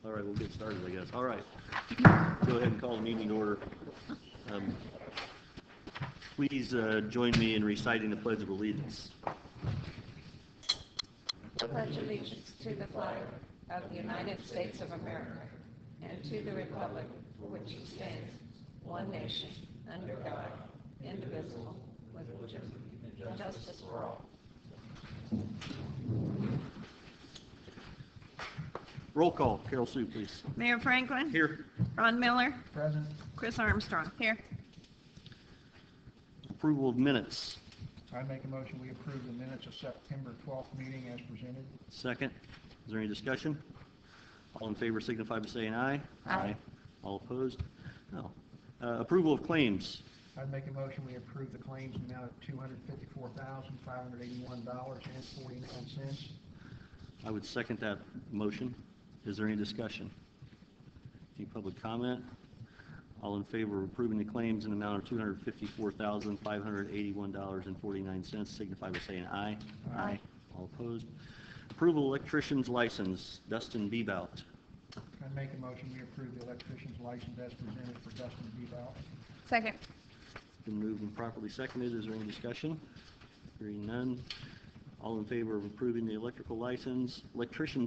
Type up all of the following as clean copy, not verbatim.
All right, we'll get started, I guess. All right. Go ahead and call the meeting to order. Please join me in reciting the Pledge of Allegiance. I pledge allegiance to the flag of the United States of America and to the republic for which it stands, one nation, under God, indivisible, with justice for all. Roll call. Carol Sue, please. Mayor Franklin? Here. Ron Miller? Present. Chris Armstrong? Here. Approval of minutes. I make a motion we approve the minutes of September 12th meeting as presented. Second. Is there any discussion? All in favor signify by saying aye. Aye. All opposed? No. Approval of claims. I'd make a motion we approve the claims in the amount of $254,581.49. I would second that motion. Is there any discussion? Any public comment? All in favor of approving the claims in the amount of $254,581.49 signify by saying aye. Aye. All opposed? Approval electrician's license, Dustin Bebout. I'd make a motion we approve the electrician's license as presented for Dustin Bebout. Second. Been moved and properly seconded. Is there any discussion? Hearing none. All in favor of approving the electrician's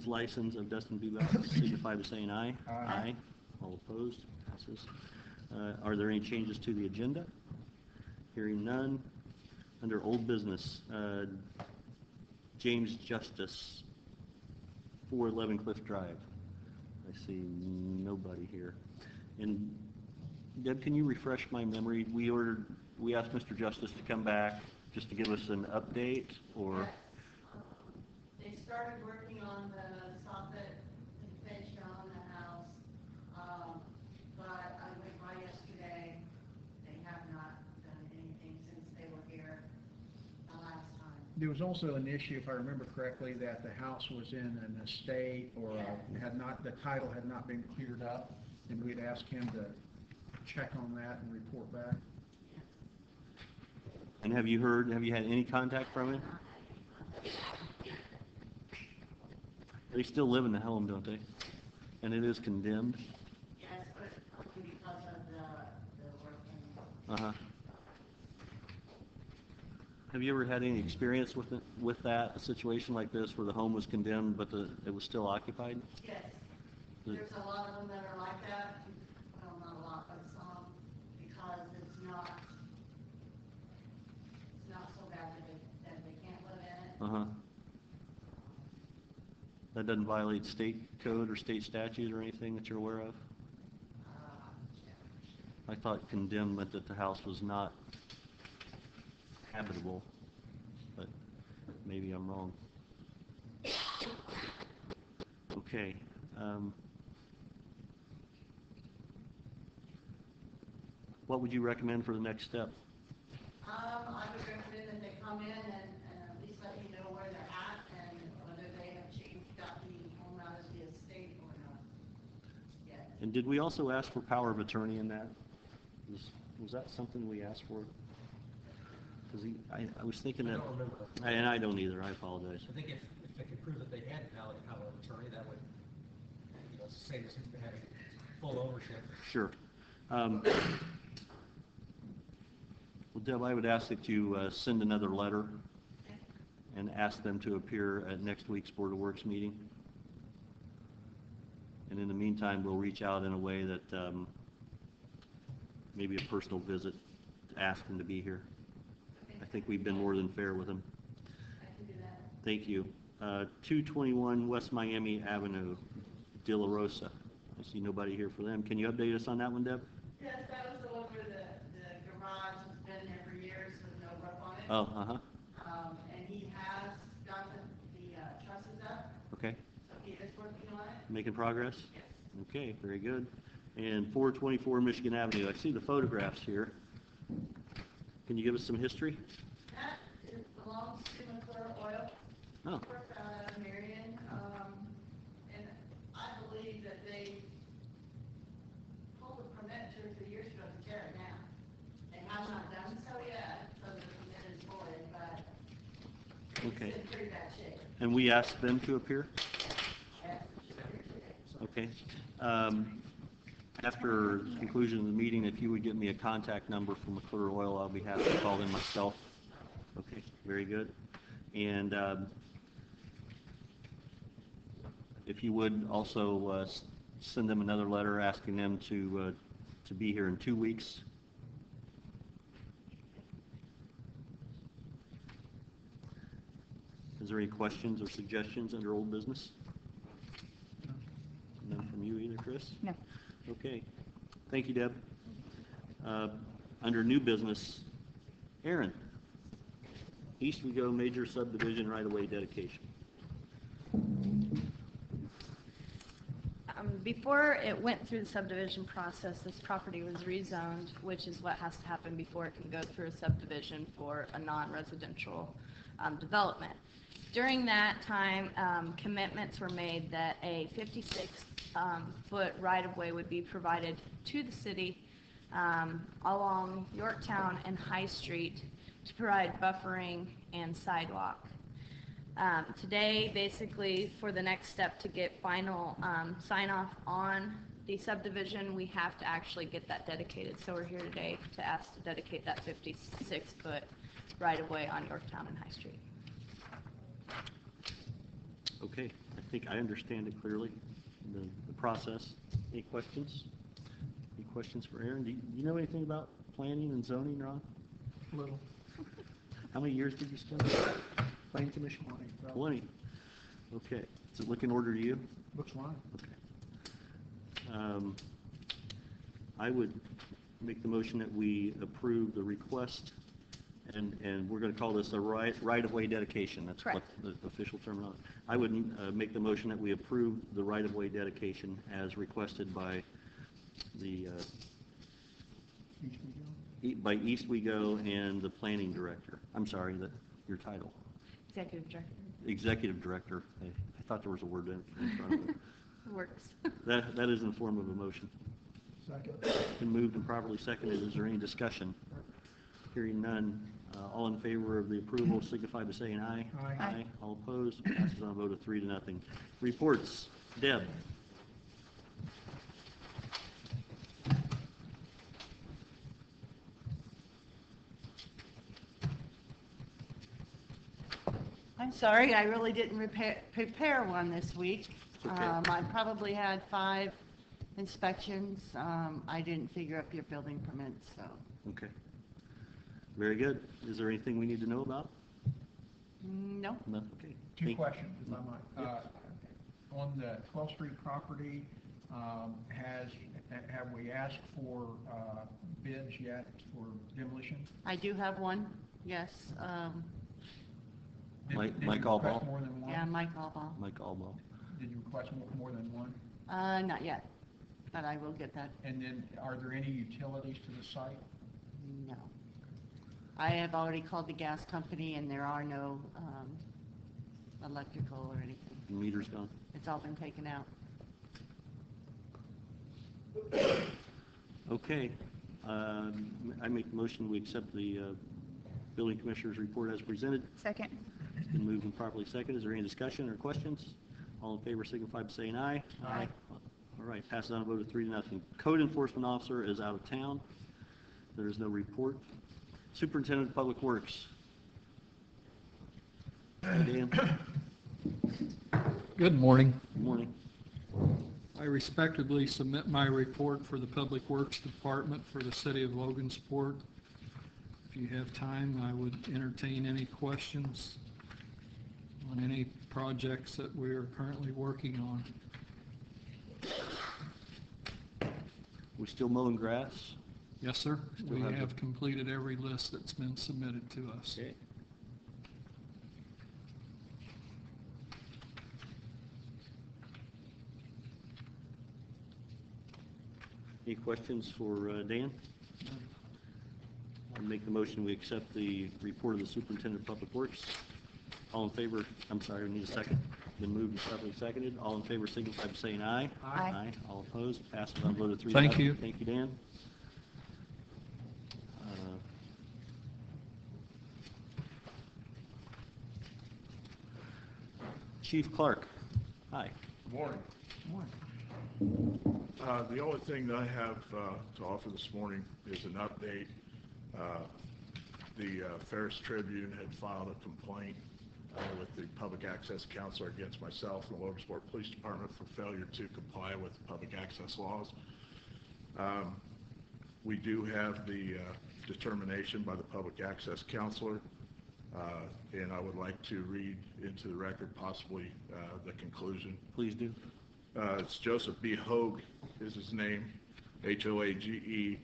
license of Dustin Bebout signify by saying aye. Aye. All opposed? Passes. Are there any changes to the agenda? Hearing none. Under old business, James Justice, 411 Cliff Drive. I see nobody here. And Deb, can you refresh my memory? We asked Mr. Justice to come back just to give us an update, or? Yes. They started working on the soffit and fascia on the house, but I went by yesterday. They have not done anything since they were here the last time. There was also an issue, if I remember correctly, that the house was in an estate or the title had not been cleared up, and we'd asked him to check on that and report back. And have you had any contact from him? They still live in the home, don't they? And it is condemned? Yes, but because of the working. Uh-huh. Have you ever had any experience with that, a situation like this where the home was condemned but it was still occupied? Yes. There's a lot of them that are like that. Well, not a lot, but some, because it's not so bad that they can't live in it. Uh-huh. That doesn't violate state code or state statute or anything that you're aware of? I thought condemned meant that the house was not habitable, but maybe I'm wrong. Okay. What would you recommend for the next step? I would recommend that they come in and at least let me know where they're at and whether they have got the home out of the estate or not yet. And did we also ask for power of attorney in that? Was that something we asked for? Because I was thinking that. I don't remember. And I don't either. I apologize. I think if they could prove that they had valid power of attorney, that would, it's the same as having full ownership. Sure. Well, Deb, I would ask that you send another letter and ask them to appear at next week's Board of Works meeting. And in the meantime, we'll reach out in a way that maybe a personal visit to ask them to be here. I think we've been more than fair with them. I can do that. Thank you. 221 West Miami Avenue, De La Rosa. I see nobody here for them. Can you update us on that one, Deb? Yes, that was the one where the garage has been there for years with no roof on it. Oh, uh-huh. And he has got the trusses up, Okay. so he is working on it. Making progress? Yes. Okay, very good. And 424 Michigan Avenue. I see the photographs here. Can you give us some history? That belongs to McClure Oil. Oh. Worked out of Marion, and I believe that they pulled a permit 2 or 3 years ago to tear it down. They have not done so yet, so the permit is void, but Okay. it's in pretty bad shape. And we asked them to appear? Yes, it's pretty bad shape. Okay. After conclusion of the meeting, if you would give me a contact number for McClure Oil, I'll be happy to call them myself. Okay, very good. And if you would also send them another letter asking them to be here in 2 weeks. Is there any questions or suggestions under old business? None from you either, Chris? No. Okay. Thank you, Deb. Under new business, Aaron, East We Go major subdivision right-of-way dedication. Before it went through the subdivision process, this property was rezoned, which is what has to happen before it can go through a subdivision for a non-residential development. During that time, commitments were made that a 56-foot right-of-way would be provided to the city along Yorktown and High Street to provide buffering and sidewalk. Today, basically, for the next step to get final sign-off on the subdivision, we have to actually get that dedicated. So we're here today to ask to dedicate that 56-foot right-of-way on Yorktown and High Street. Okay, I think I understand it clearly, the process. Any questions? Any questions for Aaron? Do you know anything about planning and zoning, Ron? Little. How many years did you spend on the planning commission? 20. Okay. Does it look in order to you? Looks fine. Okay. I would make the motion that we approve the request, and we're going to call this a right-of-way dedication. That's Correct. what the official term is. I would make the motion that we approve the right-of-way dedication as requested by the by East We Go and the planning director. I'm sorry, your title. Executive Director. Executive director. I thought there was a word in front of it. Works. That is in the form of a motion. Second. Been moved and properly seconded. Is there any discussion? Hearing none. All in favor of the approval signify by saying aye. Aye. Aye. All opposed? Passes on a vote of 3-0. Reports. Deb. I'm sorry, I really didn't prepare one this week. It's okay. I probably had 5 inspections. I didn't figure up your building permits, so. Okay. Very good. Is there anything we need to know about? No. No? Okay. 2 Thank- questions, if I might. On the 12th Street property, have we asked for bids yet for demolition? I do have one, yes. Mike Did you request Allball. more than one? Yeah, Mike Allball. Mike Allball. Did you request more than one? Not yet, but I will get that. And then, are there any utilities to the site? No. I have already called the gas company, and there are no electrical or anything. The meter's gone. It's all been taken out. Okay. I make the motion we accept the building commissioner's report as presented. Second. It's been moved and properly seconded. Is there any discussion or questions? All in favor signify by saying aye. Aye. All right, passes on a vote of 3-0. Code enforcement officer is out of town. There is no report. Superintendent of Public Works. Dan. Good morning. Good morning. I respectfully submit my report for the Public Works Department for the city of Logansport. If you have time, I would entertain any questions on any projects that we are currently working on. We still mowing grass? Yes, sir. Still We have have the- completed every list that's been submitted to us. Okay. Any questions for Dan? I'll make the motion we accept the report of the superintendent of public works. All in favor, I'm sorry, we need a second. Been moved and properly seconded. All in favor signify by saying aye. Aye. All opposed, passes on a vote of 3-0. Thank you. Thank you, Dan. Chief Clark, hi. Good morning. One. The only thing that I have to offer this morning is an update. The Ferris Tribune had filed a complaint with the Public Access Counselor against myself and the Logansport Police Department for failure to comply with public access laws. We do have the determination by the Public Access Counselor, and I would like to read into the record possibly the conclusion. Please do. It's Joseph B. Hogue is his name, H-O-A-G-E.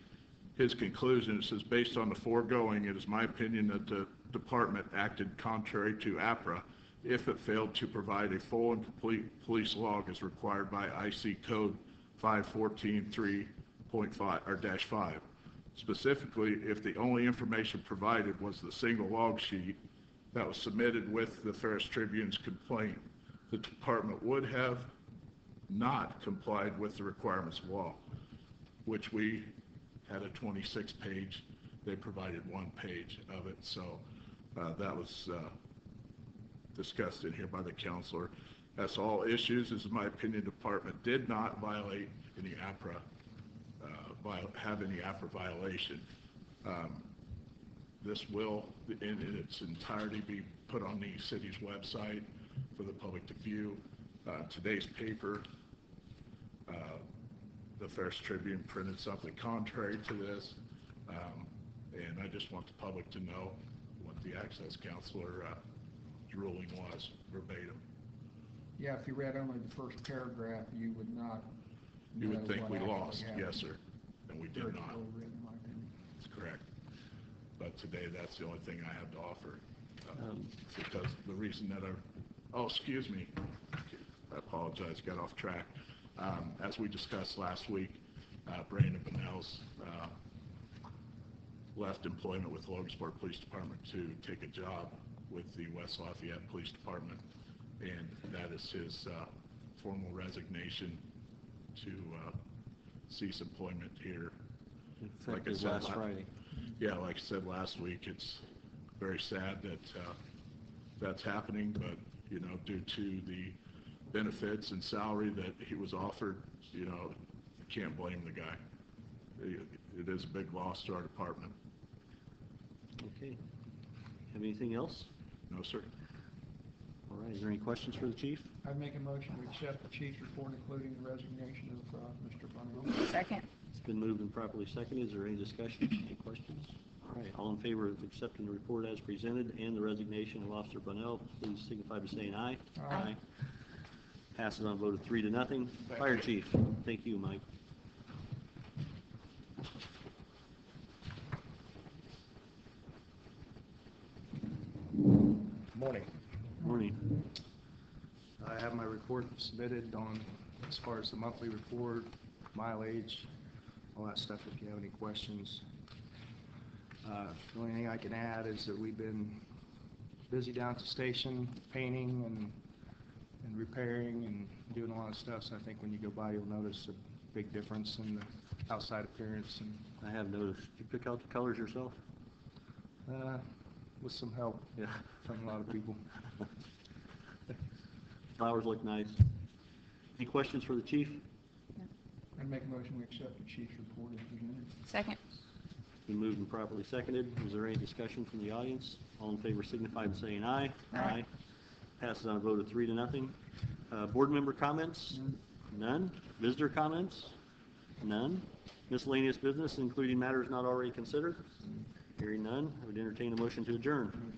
His conclusion says, based on the foregoing, it is my opinion that the department acted contrary to APRA if it failed to provide a full and complete police log as required by IC Code 514.3.5. Specifically, if the only information provided was the single log sheet that was submitted with the Ferris Tribune's complaint, the department would have not complied with the requirements of law, which we had a 26-page, they provided 1 page of it, so that was discussed in here by the counselor. As all issues, is in my opinion, the department did not violate any APRA, have any APRA violation. This will, in its entirety, be put on the city's website for the public to view. Today's paper, the Ferris Tribune printed something contrary to this, and I just want the public to know what the Access Counselor's ruling was verbatim. Yeah, if you read only the first paragraph, you would not You would know think what we actually lost, happened. yes, sir, and we did Very not. poorly written, in my opinion. That's correct. But today, that's the only thing I have to offer, because the reason that oh, excuse me, I apologize, got off track. As we discussed last week, Brandon Bonnell's left employment with the Logansport Police Department to take a job with the West Lafayette Police Department, and that is his formal resignation to cease employment here. Like I said, last Friday. Yeah, like I said last week, it's very sad that that's happening, but you know, due to the benefits and salary that he was offered, you know, I can't blame the guy. It is a big loss to our department. Okay. Have anything else? No, sir. All right, is there any questions for the chief? I'd make a motion to accept the chief's report, including the resignation of Mr. Bunnell. Second. It's been moved and properly seconded. Is there any discussion, any questions? All right, all in favor of accepting the report as presented and the resignation of Officer Bunnell, please signify by saying aye. Aye. Passes on a vote of 3-0. Fire Chief. Thank you, Mike. Morning. Morning. I have my report submitted on, as far as the monthly report, mileage, all that stuff, if you have any questions. The only thing I can add is that we've been busy down at the station, painting and repairing and doing a lot of stuff, so I think when you go by, you'll notice a big difference in the outside appearance. And I have noticed. Did you pick out the colors yourself? with some help Yeah. from a lot of people. Flowers look nice. Any questions for the chief? I'd make a motion we accept the chief's report as presented. Second. Been moved and properly seconded. Is there any discussion from the audience? All in favor signify by saying aye. Aye. Passes on a vote of 3-0. Board member comments? None. Visitor comments? None. Miscellaneous business, including matters not already considered? Hearing none, I would entertain a motion to adjourn.